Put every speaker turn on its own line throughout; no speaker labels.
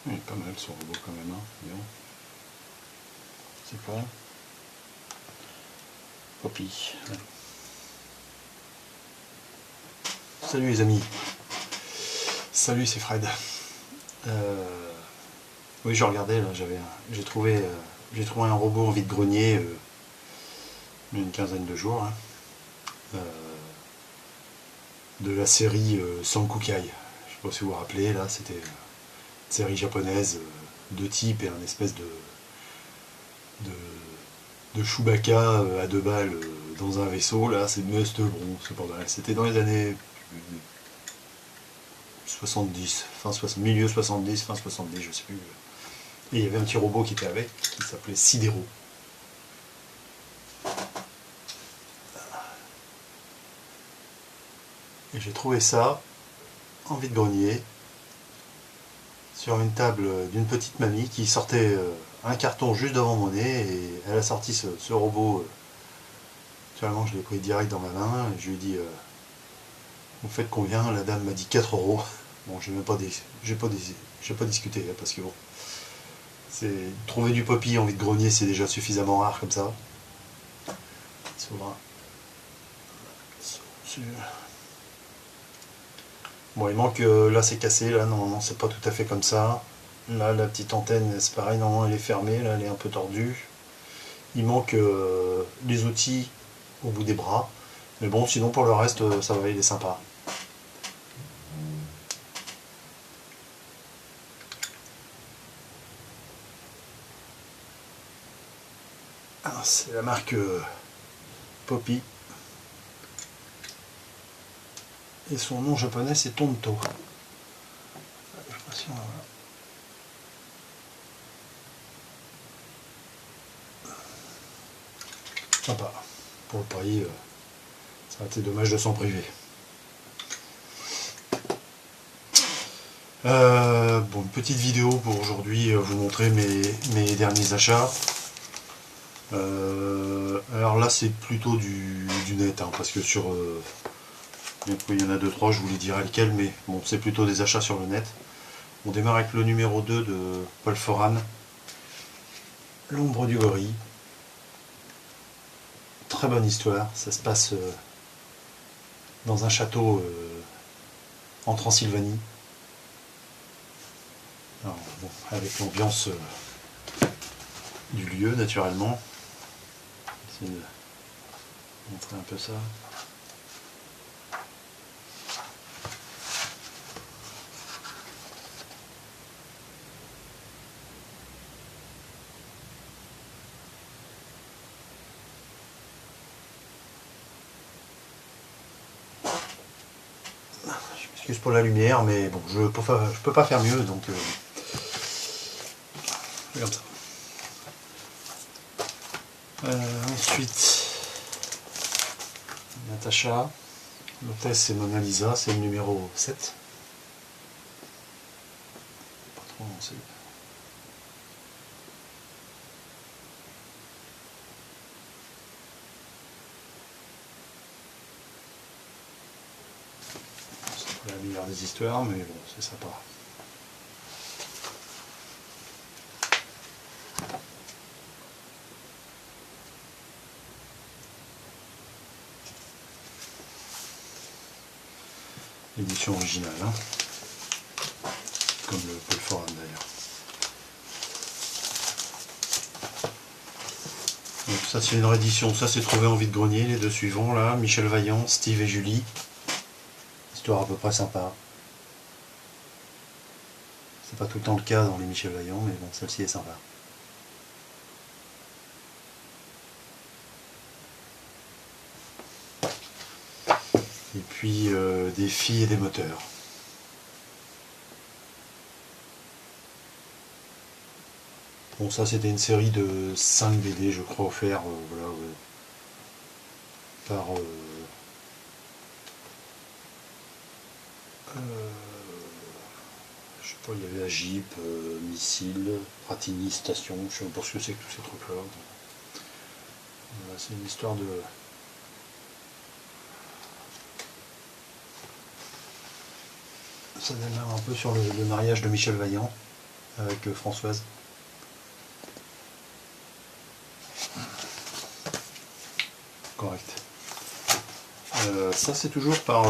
Il est pas mal son robot quand même, hein. Bien. C'est quoi? Poppy. Ouais. Salut les amis. Salut, c'est Fred. Oui, je regardais là, j'ai trouvé un robot en vide-grenier il y a une quinzaine de jours, hein, de la série Sankukai. Je sais pas si vous vous rappelez, là, c'était une série japonaise, deux types et un espèce de Chewbacca à deux balles dans un vaisseau. Là, c'est must, bon, c'est pas mal. C'était dans les années 70, milieu 70, fin 70, je sais plus. Et il y avait un petit robot qui était avec, qui s'appelait Sidero. Et j'ai trouvé ça en vide-grenier sur une table d'une petite mamie qui sortait un carton juste devant mon nez, et elle a sorti ce robot. Naturellement, je l'ai pris direct dans ma main et je lui ai dit vous faites combien? La dame m'a dit 4 euros. Bon, j'ai pas discuté hein, parce que bon, trouver du Poppy en vide-grenier, c'est déjà suffisamment rare comme ça. Souverain. Bon, il manque, là c'est cassé, là normalement c'est pas tout à fait comme ça. Là la petite antenne, c'est pareil, normalement elle est fermée, là elle est un peu tordue. Il manque les outils au bout des bras. Mais bon, sinon pour le reste, ça va, il est sympa. Ah, c'est la marque Poppy. Et son nom japonais c'est Tonto. Sympa. Pour le prix, ça aurait été dommage de s'en priver. Bon, une petite vidéo pour aujourd'hui, vous montrer mes derniers achats. Alors là c'est plutôt du net, hein, parce que sur il y en a 2-3, je vous les dirai lesquels, mais bon, c'est plutôt des achats sur le net. On démarre avec le numéro 2 de Paul Foran, L'ombre du gorille. Très bonne histoire, ça se passe dans un château en Transylvanie. Alors, bon, avec l'ambiance du lieu naturellement. Essayer de montrer un peu ça. Je m'excuse pour la lumière, mais bon, je peux pas faire mieux, donc comme ça. Ensuite, Natacha, l'hôtesse c'est Mona Lisa, c'est le numéro 7. Pas trop avancé. C'est pas la meilleure des histoires, mais bon, c'est sympa. Édition originale, hein, comme le Paul Foran d'ailleurs. Donc ça c'est une réédition, ça c'est trouvé en vide-grenier, les deux suivants là, Michel Vaillant, Steve et Julie. Histoire à peu près sympa. C'est pas tout le temps le cas dans les Michel Vaillant, mais bon, celle-ci est sympa. Et puis des filles et des moteurs. Bon, ça c'était une série de 5 BD, je crois, offerts voilà, par je sais pas, il y avait Agip, Missile, Pratini, Station, je sais pas ce que c'est que tous ces trucs là. Voilà, c'est une histoire de. Ça démarre un peu sur le mariage de Michel Vaillant avec Françoise. Correct. Ça c'est toujours par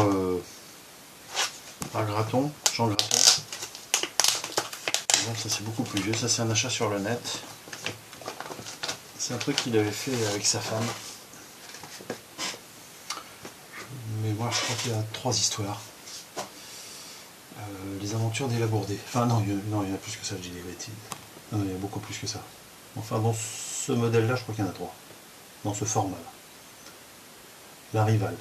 Graton, Jean Graton. Donc ça c'est beaucoup plus vieux, ça c'est un achat sur le net. C'est un truc qu'il avait fait avec sa femme. Mais moi je crois qu'il y a 3 histoires. Les aventures des Labourdais. Enfin non, il y en a plus que ça, je dis des bêtises. Non, il y a beaucoup plus que ça. Enfin dans ce modèle là je crois qu'il y en a 3. Dans ce format là. La Rivale.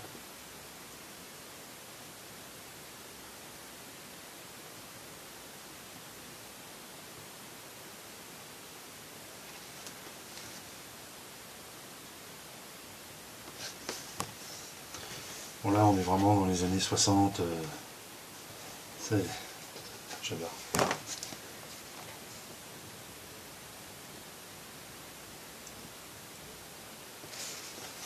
Bon là on est vraiment dans les années 60. J'adore.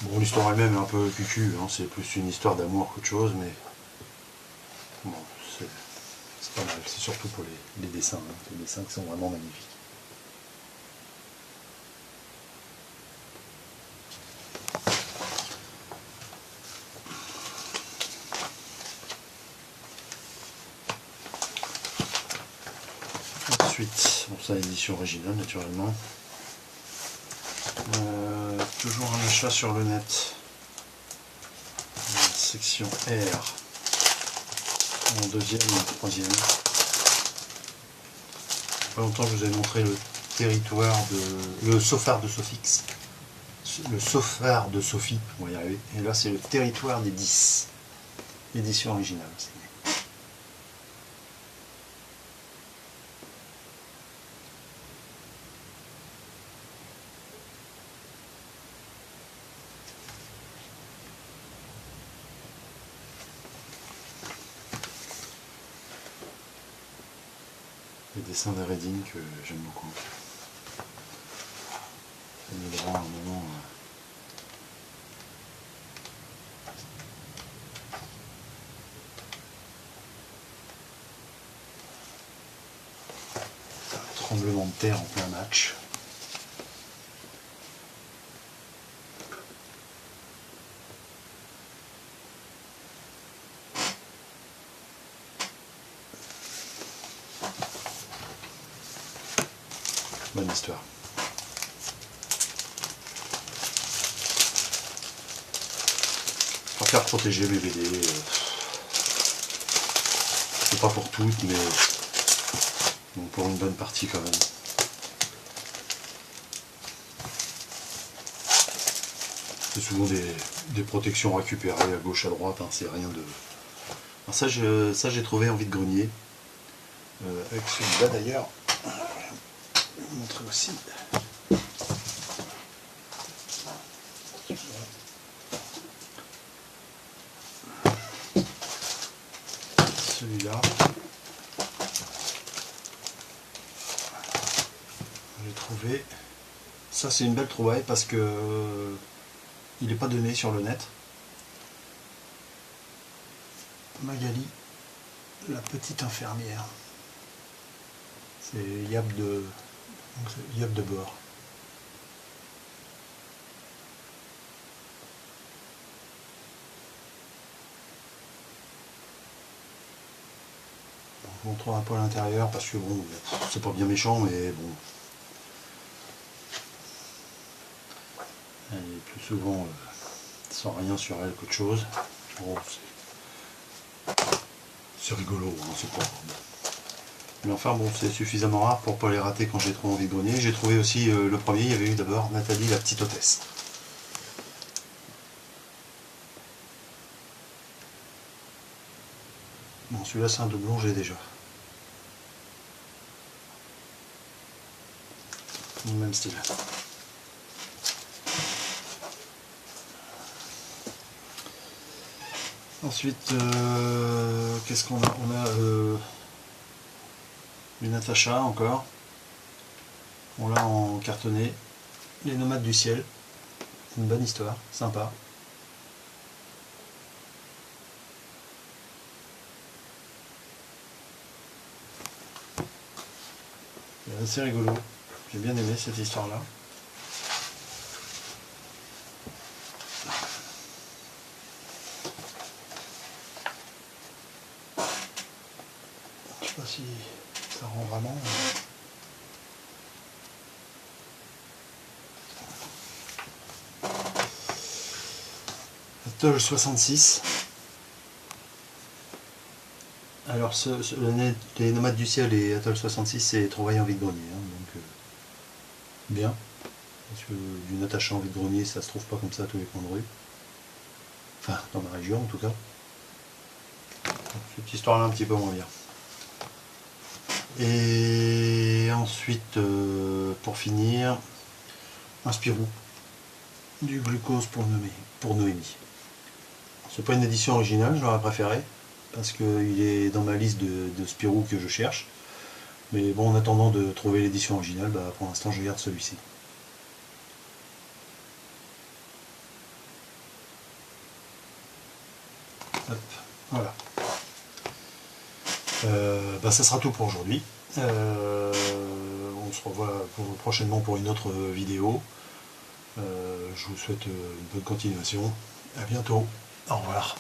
Bon, l'histoire elle-même est un peu cucu, hein, c'est plus une histoire d'amour qu'autre chose, mais bon, c'est pas mal, c'est surtout pour les dessins, hein, les dessins qui sont vraiment magnifiques. Ensuite, bon, ça édition originale naturellement. Toujours un achat sur le net. Section R. En deuxième et troisième. Pas longtemps je vous avais montré le territoire de. Le Sophard de Sophix. Le Sophard de Sophie, on va y arriver. Et là c'est le territoire des 10. Édition originale. Les dessins d'Aredine que j'aime beaucoup. Ça me droit à un moment. Un tremblement de terre en plein match. Bonne histoire. Je préfère protéger mes BD. C'est pas pour toutes, mais bon, pour une bonne partie quand même. C'est souvent des protections récupérées à gauche à droite, hein, c'est rien de. Alors ça j'ai trouvé en vide-grenier. Avec celui-là d'ailleurs. Je vais vous montrer aussi. Celui-là. J'ai trouvé. Ça c'est une belle trouvaille parce que il n'est pas donné sur le net. Magali, la petite infirmière. C'est Yab de bord. Je vous montre un peu à l'intérieur parce que bon, c'est pas bien méchant, mais bon. Elle est plus souvent sans rien sur elle qu'autre chose. Bon, c'est rigolo, hein, c'est pas. Mais enfin bon, c'est suffisamment rare pour pas les rater quand j'ai trouvé en vide-grenier. J'ai trouvé aussi le premier, il y avait eu d'abord Nathalie la petite hôtesse. Bon, celui-là c'est un doublon, j'ai déjà. Le même style. Ensuite, qu'est-ce qu'on a? On a une Natacha encore. On l'a en cartonné. Les Nomades du ciel. Une bonne histoire, sympa. C'est assez rigolo. J'ai bien aimé cette histoire-là. Je sais pas si ça rend vraiment. Atoll 66. Alors les Nomades du Ciel et Atoll 66, c'est trouvailles en vide-grenier, hein, donc bien. Parce que du Natacha en vide-grenier, ça se trouve pas comme ça à tous les coins de rue. Enfin, dans ma région en tout cas. Cette histoire-là un petit peu moins bien. Et ensuite, pour finir, un Spirou. Du glucose pour Noémie. C'est pas une édition originale, j'aurais préféré, parce qu'il est dans ma liste de Spirou que je cherche. Mais bon, en attendant de trouver l'édition originale, bah, pour l'instant je garde celui-ci. Hop, voilà. Bah, ça sera tout pour aujourd'hui. On se revoit prochainement pour une autre vidéo. Je vous souhaite une bonne continuation. À bientôt. Au revoir.